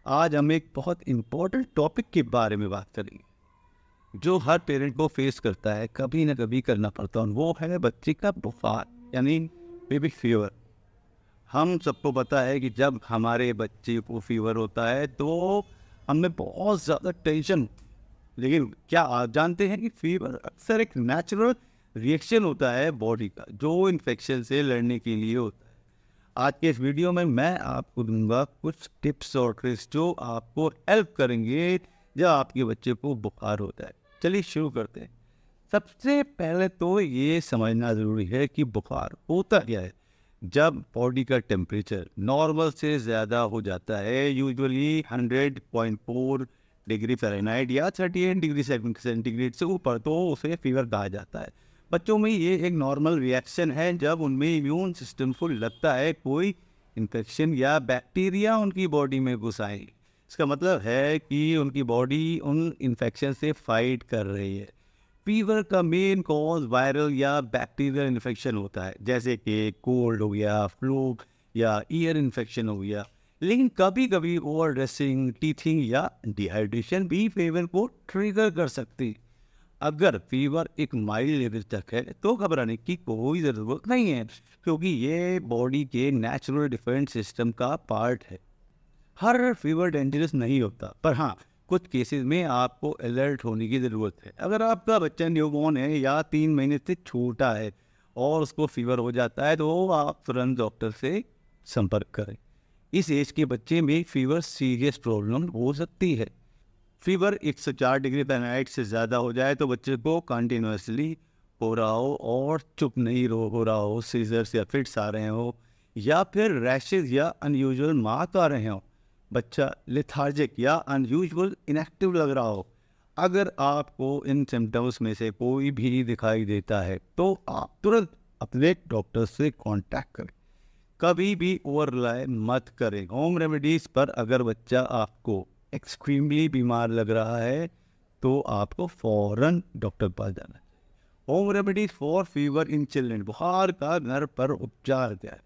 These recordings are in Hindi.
आज हम एक बहुत इम्पोर्टेंट टॉपिक के बारे में बात करेंगे जो हर पेरेंट को फेस करता है, कभी ना कभी करना पड़ता है। और वो है बच्चे का बुखार यानी बेबी फीवर। हम सबको पता है कि जब हमारे बच्चे को फीवर होता है तो हमें बहुत ज़्यादा टेंशन होती है। लेकिन क्या आप जानते हैं कि फीवर अक्सर एक नेचुरल रिएक्शन होता है बॉडी का, जो इन्फेक्शन से लड़ने के लिए होता है। आज के इस वीडियो में मैं आपको दूंगा कुछ टिप्स और ट्रिक्स जो आपको हेल्प करेंगे जब आपके बच्चे को बुखार होता है। चलिए शुरू करते हैं। सबसे पहले तो ये समझना ज़रूरी है कि बुखार होता क्या है। जब बॉडी का टेम्परेचर नॉर्मल से ज़्यादा हो जाता है, यूजुअली 100.4 डिग्री फ़ारेनहाइट या 38 डिग्री सेंटीग्रेड से ऊपर, तो उसे फीवर कहा जाता है। बच्चों में ये एक नॉर्मल रिएक्शन है जब उनमें इम्यून सिस्टम को लगता है कोई इन्फेक्शन या बैक्टीरिया उनकी बॉडी में घुस आए। इसका मतलब है कि उनकी बॉडी उन इन्फेक्शन से फाइट कर रही है। फीवर का मेन कॉज वायरल या बैक्टीरियल इन्फेक्शन होता है, जैसे कि कोल्ड हो गया, फ्लू या ईयर इन्फेक्शन हो गया। लेकिन कभी कभी ओवर ड्रेसिंग, टीथिंग या डिहाइड्रेशन भी फीवर को ट्रिगर कर सकती है। अगर फीवर एक माइल्ड लेवल तक है तो घबराने की कोई ज़रूरत नहीं है, क्योंकि ये बॉडी के नेचुरल डिफेंस सिस्टम का पार्ट है। हर फीवर डेंजरस नहीं होता, पर हाँ, कुछ केसेस में आपको अलर्ट होने की ज़रूरत है। अगर आपका बच्चा न्यूबॉर्न है या 3 महीने से छोटा है और उसको फीवर हो जाता है तो आप तुरंत डॉक्टर से संपर्क करें। इस एज के बच्चे में फीवर सीरियस प्रॉब्लम हो सकती है। फीवर 104 डिग्री फ़ारेनहाइट से ज़्यादा हो जाए तो बच्चे को कंटिन्यूसली हो रहा हो और चुप नहीं हो रहा हो, सीजर्स या फिट्स आ रहे हो, या फिर रैशेज या अनयूजुअल मार्क आ रहे हो, बच्चा लेथार्जिक या अनयूजुअल इनएक्टिव लग रहा हो। अगर आपको इन सिम्टम्स में से कोई भी दिखाई देता है तो आप तुरंत अपने डॉक्टर से कांटेक्ट करें। कभी भी ओवर रिलाय मत करें होम रेमेडीज़ पर। अगर बच्चा आपको एक्सट्रीमली बीमार लग रहा है तो आपको फ़ौरन डॉक्टर के पास जाना चाहिए। Home remedies for fever in children, बुखार का घर पर उपचार क्या है।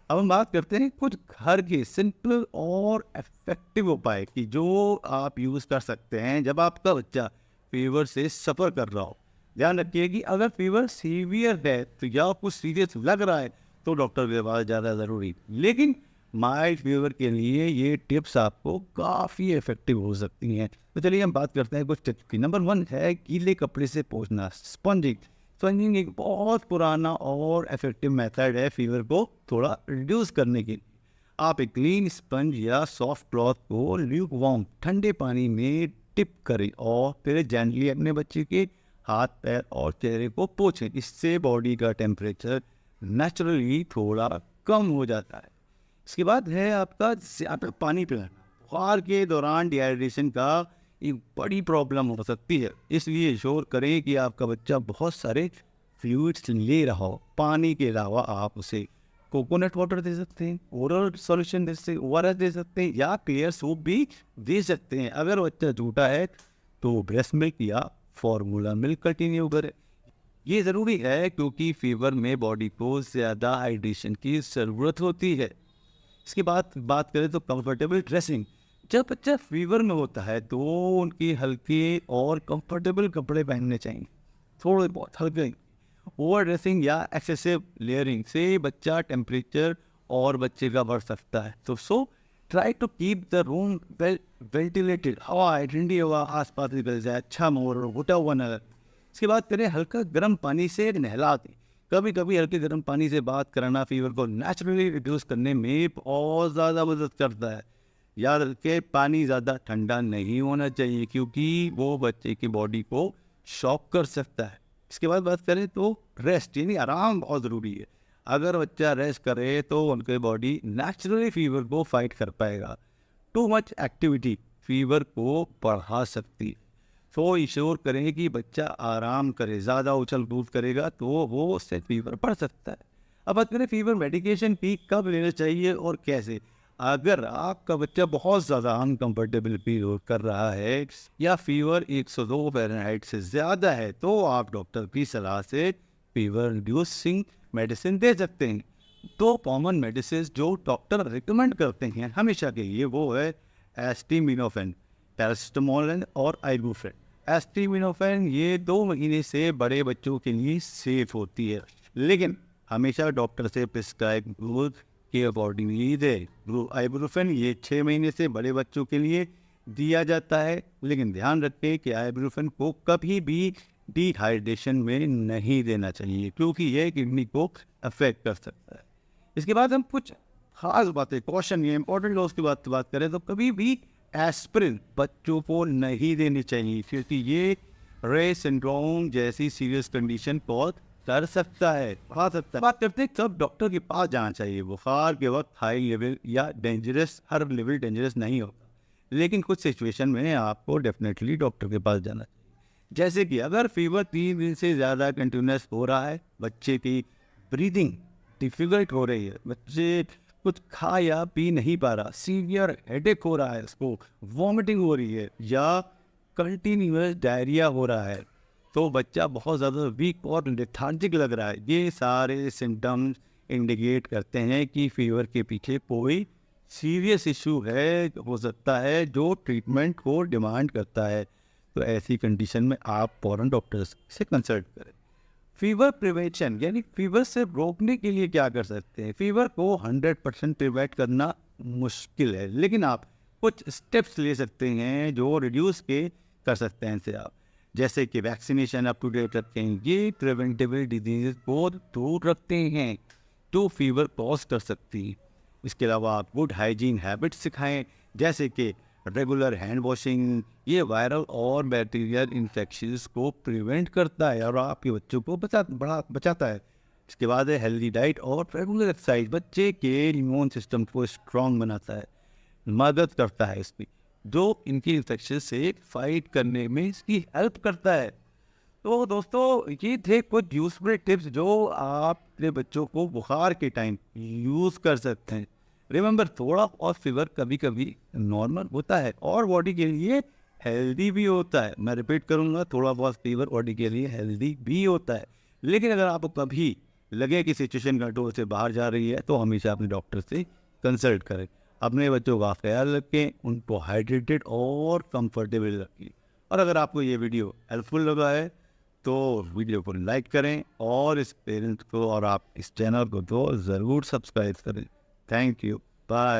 अब हम बात करते हैं कुछ घर के सिंपल और इफेक्टिव उपाय की जो आप यूज़ कर सकते हैं जब आपका बच्चा फीवर से सफ़र कर रहा हो। ध्यान रखिए कि अगर फीवर सीवियर है तो या कुछ सीरियस लग रहा है तो डॉक्टर के पास ज़्यादा ज़रूरी, लेकिन माइल्ड फीवर के लिए ये टिप्स आपको काफ़ी इफेक्टिव हो सकती हैं। तो चलिए हम बात करते हैं कुछ टिप्स की। नंबर 1 है गीले कपड़े से पोंछना, स्पंजिंग। स्पंजिंग एक बहुत पुराना और इफेक्टिव मेथड है फीवर को थोड़ा रिड्यूस करने के लिए। आप एक क्लीन स्पंज या सॉफ्ट क्लॉथ को ल्यूक वार्म ठंडे पानी में टिप करें और फिर जेंटली अपने बच्चे के हाथ, पैर और चेहरे को पोंछें। इससे बॉडी का टेम्परेचर नेचुरली थोड़ा कम हो जाता है। इसके बाद है आपका ज़्यादा पानी पिलाना। बुखार के दौरान डिहाइड्रेशन का एक बड़ी प्रॉब्लम हो सकती है, इसलिए इंश्योर करें कि आपका बच्चा बहुत सारे फ्लूइड्स ले रहा हो। पानी के अलावा आप उसे कोकोनट वाटर दे सकते हैं, ओरल सॉल्यूशन दे सकते हैं, ओआरएस दे सकते हैं या पेयर सूप भी दे सकते हैं। अगर बच्चा छोटा है तो ब्रेस्ट मिल्क या फॉर्मूला मिल्क कंटिन्यू करें। ये ज़रूरी है क्योंकि फीवर में बॉडी को ज़्यादा हाइड्रेशन की ज़रूरत होती है। इसके बाद बात करें तो कंफर्टेबल ड्रेसिंग। जब बच्चा फीवर में होता है तो उनके हल्के और कंफर्टेबल कपड़े पहनने चाहिए, थोड़े बहुत हल्के। ओवर ड्रेसिंग या एक्सेसिव लेयरिंग से बच्चा टेम्परेचर और बच्चे का बढ़ सकता है। तो try to keep the room well ventilated, हवा ठंडी हवा आसपास निकल जाए, अच्छा माहौल, घुटा हुआ न लगे। इसके बाद करें हल्का गर्म पानी से नहला दें। कभी कभी हल्के गर्म पानी से बात कराना फीवर को नेचुरली रिड्यूस करने में बहुत ज़्यादा मदद करता है। याद रखें, पानी ज़्यादा ठंडा नहीं होना चाहिए क्योंकि वो बच्चे की बॉडी को शॉक कर सकता है। इसके बाद बात करें तो रेस्ट यानी आराम बहुत ज़रूरी है। अगर बच्चा रेस्ट करे तो उनके बॉडी नेचुरली फीवर को फाइट कर पाएगा। टू मच एक्टिविटी फीवर को बढ़ा सकती है, तो इंश्योर करें कि बच्चा आराम करे। ज़्यादा उछल कूद करेगा तो वो उससे फीवर बढ़ सकता है। अब बात करें फीवर मेडिकेशन की कब लेना चाहिए और कैसे। अगर आपका बच्चा बहुत ज़्यादा अनकंफर्टेबल फील कर रहा है या फीवर 102 फ़ारेनहाइट से ज़्यादा है तो आप डॉक्टर की सलाह से फीवर रिड्यूसिंग मेडिसिन दे सकते हैं। दो कॉमन मेडिसिन जो डॉक्टर रिकमेंड करते हैं हमेशा के लिए वो है एस्टामिनोफेन, पैरासिटामोल और आइबुप्रोफेन। एस्टामिनोफेन ये 2 महीने से बड़े बच्चों के लिए सेफ होती है, लेकिन हमेशा डॉक्टर से प्रिस्क्राइब डोज के अकॉर्डिंगली दे। आइबुप्रोफेन ये 6 महीने से बड़े बच्चों के लिए दिया जाता है, लेकिन ध्यान रखें कि आइबुप्रोफेन को कभी भी डिहाइड्रेशन में नहीं देना चाहिए, क्योंकि यह किडनी को अफेक्ट कर सकता है। इसके बाद हम कुछ खास बातें, कॉशन, ये इंपॉर्टेंट लॉस की बात करें तो कभी भी एस्पिरिन बच्चों को नहीं देनी चाहिए, क्योंकि ये रे सिंड्रोम जैसी सीरियस कंडीशन कॉज कर सकता है, बढ़ा सकता है। बात करते हैं कब डॉक्टर के पास जाना चाहिए। बुखार के वक्त हाई लेवल या डेंजरस, हर लेवल डेंजरस नहीं होता, लेकिन कुछ सिचुएशन में आपको डेफिनेटली डॉक्टर के पास जाना चाहिए। जैसे कि अगर फीवर 3 दिन से ज़्यादा कंटिन्यूस हो रहा है, बच्चे की ब्रीदिंग डिफिकल्ट हो रही है, बच्चे कुछ खा या पी नहीं पा रहा, सीवियर हेडेक हो रहा है, उसको वॉमिटिंग हो रही है, या कंटिन्यूस डायरिया हो रहा है, तो बच्चा बहुत ज़्यादा वीक और लेथार्जिक लग रहा है, ये सारे सिम्टम्स इंडिकेट करते हैं कि फीवर के पीछे कोई सीरियस इशू है, हो सकता है, जो ट्रीटमेंट को डिमांड करता है। तो ऐसी कंडीशन में आप फौरन डॉक्टर से कंसल्ट करें। फीवर प्रिवेंशन यानी फीवर से रोकने के लिए क्या कर सकते हैं। फीवर को 100% प्रिवेंट करना मुश्किल है, लेकिन आप कुछ स्टेप्स ले सकते हैं जो रिड्यूस के कर सकते हैं इनसे आप, जैसे कि वैक्सीनेशन अप टू डेट रखें, ये प्रिवेंटेबल डिजीज को दूर रखते हैं जो फीवर कॉज कर सकती है। इसके अलावा आप गुड हाइजीन हैबिट्स सिखाएं, जैसे कि रेगुलर हैंड वॉशिंग, ये वायरल और बैक्टीरियल इन्फेक्शंस को प्रिवेंट करता है और आपके बच्चों को बचाता है। इसके बाद है हेल्दी डाइट और रेगुलर एक्सरसाइज, बच्चे के इम्यून सिस्टम को स्ट्रॉन्ग बनाता है, मदद करता है इसकी, जो इनकी इन्फेक्शन से फाइट करने में इसकी हेल्प करता है। तो दोस्तों ये थे कुछ यूजफुल टिप्स जो आप अपने बच्चों को बुखार के टाइम यूज़ कर सकते हैं। रिमेंबर, थोड़ा और फीवर कभी कभी नॉर्मल होता है और बॉडी के लिए हेल्दी भी होता है। मैं रिपीट करूँगा, थोड़ा बहुत फीवर बॉडी के लिए हेल्दी भी होता है, लेकिन अगर आपको कभी लगे कि सिचुएशन कंट्रोल से बाहर जा रही है तो हमेशा अपने डॉक्टर से कंसल्ट करें। अपने बच्चों का ख्याल रखें, उनको हाइड्रेटेड और कंफर्टेबल रखें। और अगर आपको ये वीडियो हेल्पफुल लगा है तो वीडियो को लाइक करें और इस पेरेंट्स को और आप इस चैनल को तो ज़रूर सब्सक्राइब करें। Thank you, bye.